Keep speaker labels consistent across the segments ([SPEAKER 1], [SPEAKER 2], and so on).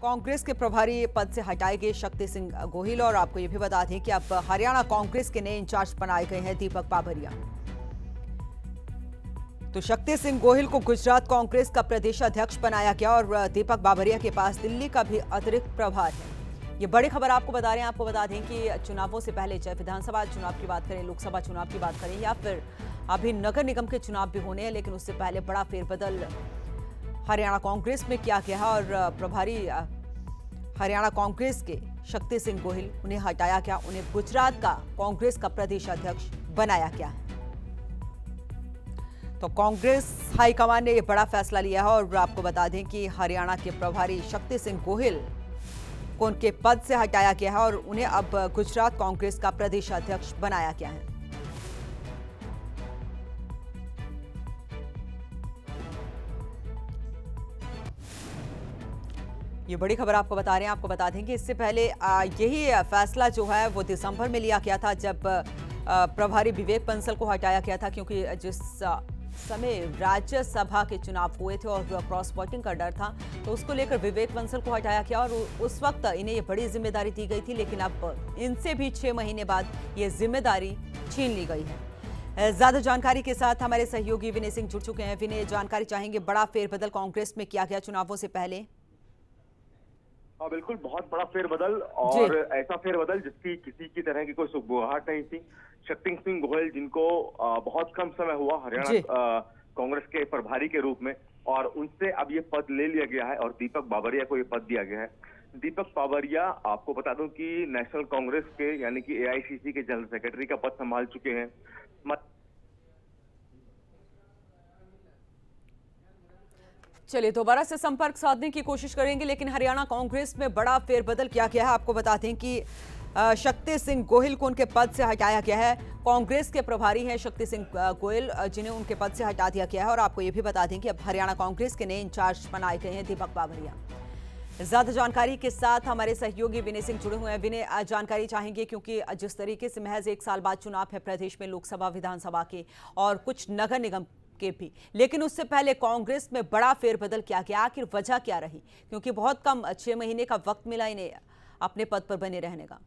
[SPEAKER 1] कांग्रेस के प्रभारी पद से हटाए गए शक्ति सिंह गोहिल और आपको ये भी बता दें कि अब हरियाणा कांग्रेस के नए इंचार्ज बनाए गए हैं दीपक बाबरिया। तो शक्ति सिंह गोहिल को गुजरात कांग्रेस का प्रदेश अध्यक्ष बनाया गया और दीपक बाबरिया के पास दिल्ली का भी अतिरिक्त प्रभार है। ये बड़ी खबर आपको बता रहे हैं। आपको बता दें कि चुनावों से पहले चाहे विधानसभा चुनाव की बात करें, लोकसभा चुनाव की बात करें या फिर अभी नगर निगम के चुनाव भी होने हैं, लेकिन उससे पहले बड़ा फेरबदल हरियाणा कांग्रेस में किया गया है और प्रभारी हरियाणा कांग्रेस के शक्ति सिंह गोहिल उन्हें हटाया गया, उन्हें गुजरात का कांग्रेस का प्रदेश अध्यक्ष बनाया गया है। तो कांग्रेस हाईकमान ने यह बड़ा फैसला लिया है और आपको बता दें कि हरियाणा के प्रभारी शक्ति सिंह गोहिल को उनके पद से हटाया गया है और उन्हें अब गुजरात कांग्रेस का प्रदेश अध्यक्ष बनाया गया है। ये बड़ी खबर आपको बता रहे हैं। आपको बता दें कि इससे पहले यही फैसला जो है वो दिसंबर में लिया गया था, जब प्रभारी विवेक बंसल को हटाया गया था, क्योंकि जिस समय राज्यसभा के चुनाव हुए थे और क्रॉस वोटिंग का डर था, तो उसको लेकर विवेक बंसल को हटाया गया और उस वक्त इन्हें ये बड़ी जिम्मेदारी दी गई थी, लेकिन अब इनसे भी 6 महीने बाद ये जिम्मेदारी छीन ली गई है। ज्यादा जानकारी के साथ हमारे सहयोगी विनय सिंह जुड़ चुके हैं। विनय, जानकारी चाहेंगे, बड़ा फेरबदल कांग्रेस में किया गया चुनावों से पहले।
[SPEAKER 2] हाँ बिल्कुल, बहुत बड़ा फेरबदल और ऐसा फेरबदल जिसकी किसी की तरह की कोई सुगबुगाहट नहीं थी। शक्ति सिंह गोहिल, जिनको बहुत कम समय हुआ हरियाणा कांग्रेस के प्रभारी के रूप में, और उनसे अब ये पद ले लिया गया है और दीपक बाबरिया को ये पद दिया गया है। दीपक बाबरिया, आपको बता दूं कि नेशनल कांग्रेस के यानी कि एआईसीसी के जनरल सेक्रेटरी का पद संभाल चुके हैं।
[SPEAKER 1] चलिए दोबारा से संपर्क साधने की कोशिश करेंगे, लेकिन हरियाणा कांग्रेस में बड़ा फेरबदल किया गया है। आपको बता दें कि शक्ति सिंह गोहिल को उनके पद से हटाया गया है। कांग्रेस के प्रभारी हैं शक्ति सिंह गोहिल, जिन्हें उनके पद से हटा दिया गया है और आपको ये भी बता दें कि अब हरियाणा कांग्रेस के नए इंचार्ज बनाए गए हैं दीपक बाबरिया। ज्यादा जानकारी के साथ हमारे सहयोगी विनय सिंह जुड़े हुए हैं। विनय, जानकारी चाहेंगे, क्योंकि जिस तरीके से महज 1 साल बाद चुनाव है प्रदेश में, लोकसभा विधानसभा के और कुछ नगर निगम के भी, लेकिन उससे पहले कांग्रेस में बड़ा फेरबदल किया गया। आखिर वजह क्या रही, क्योंकि बहुत कम 6 महीने का वक्त मिला इन्हें अपने पद पर बने रहने का।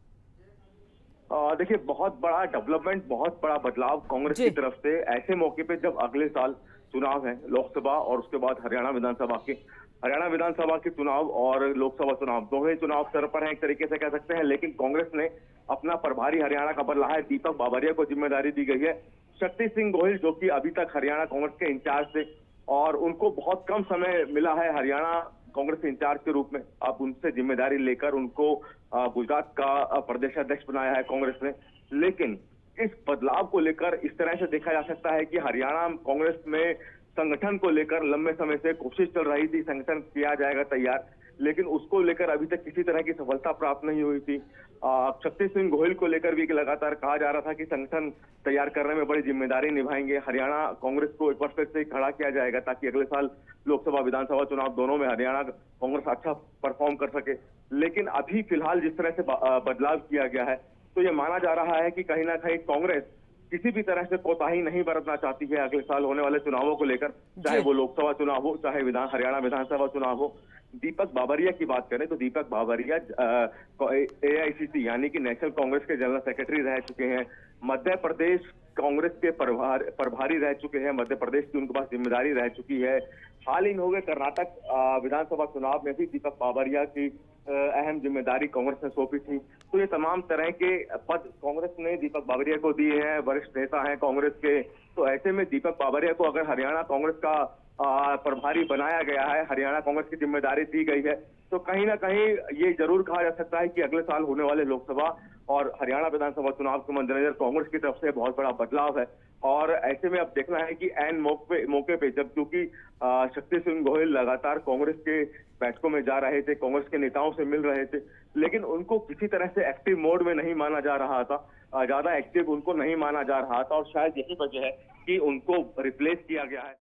[SPEAKER 2] देखिए, बहुत बड़ा डेवलपमेंट, बहुत बड़ा बदलाव कांग्रेस की तरफ से ऐसे मौके पे जब अगले साल चुनाव है, लोकसभा और उसके बाद हरियाणा विधानसभा के चुनाव और लोकसभा चुनाव, दोनों ही चुनाव सर पर हैं एक तरीके से कह सकते हैं। लेकिन कांग्रेस ने अपना प्रभारी हरियाणा का बदला है, दीपक बाबरिया को जिम्मेदारी दी गई है। शक्ति सिंह गोहिल, जो कि अभी तक हरियाणा कांग्रेस के इंचार्ज थे और उनको बहुत कम समय मिला है हरियाणा कांग्रेस के इंचार्ज के रूप में, अब उनसे जिम्मेदारी लेकर उनको गुजरात का प्रदेश अध्यक्ष बनाया है कांग्रेस ने। लेकिन इस बदलाव को लेकर इस तरह से देखा जा सकता है कि हरियाणा कांग्रेस में संगठन को लेकर लंबे समय से कोशिश चल रही थी, संगठन किया जाएगा तैयार, लेकिन उसको लेकर अभी तक किसी तरह की सफलता प्राप्त नहीं हुई थी। शक्ति सिंह गोहिल को लेकर भी लगातार कहा जा रहा था कि संगठन तैयार करने में बड़ी जिम्मेदारी निभाएंगे, हरियाणा कांग्रेस को एक बार फिर से खड़ा किया जाएगा ताकि अगले साल लोकसभा विधानसभा चुनाव दोनों में हरियाणा कांग्रेस अच्छा परफॉर्म कर सके। लेकिन अभी फिलहाल जिस तरह से बदलाव किया गया है, तो ये माना जा रहा है कि कहीं ना कहीं कांग्रेस किसी भी तरह से कोताही नहीं बरतना चाहती है अगले साल होने वाले चुनावों को लेकर, चाहे वो लोकसभा चुनाव हो, चाहे हरियाणा विधानसभा चुनाव हो। दीपक बाबरिया की बात करें तो दीपक बाबरिया एआईसीसी यानी कि नेशनल कांग्रेस के जनरल सेक्रेटरी रह चुके हैं, मध्य प्रदेश कांग्रेस के प्रभारी रह चुके हैं, मध्य प्रदेश की उनके पास जिम्मेदारी रह चुकी है। हाल ही में हो गए कर्नाटक विधानसभा चुनाव में भी दीपक बाबरिया की अहम जिम्मेदारी कांग्रेस ने सौंपी थी। तो ये तमाम तरह के पद कांग्रेस ने दीपक बाबरिया को दिए हैं, वरिष्ठ नेता हैं कांग्रेस के। तो ऐसे में दीपक बाबरिया को अगर हरियाणा कांग्रेस का प्रभारी बनाया गया है, हरियाणा कांग्रेस की जिम्मेदारी दी गई है, तो कहीं ना कहीं ये जरूर कहा जा सकता है कि अगले साल होने वाले लोकसभा और हरियाणा विधानसभा चुनाव के मद्देनजर कांग्रेस की तरफ से बहुत बड़ा बदलाव है। और ऐसे में अब देखना है कि ऐन मौके पे जब, क्योंकि शक्ति सिंह गोहिल लगातार कांग्रेस के बैठकों में जा रहे थे, कांग्रेस के नेताओं से मिल रहे थे, लेकिन उनको किसी तरह से एक्टिव मोड में नहीं माना जा रहा था, ज्यादा एक्टिव उनको नहीं माना जा रहा था, और शायद यही वजह है कि उनको रिप्लेस किया गया है।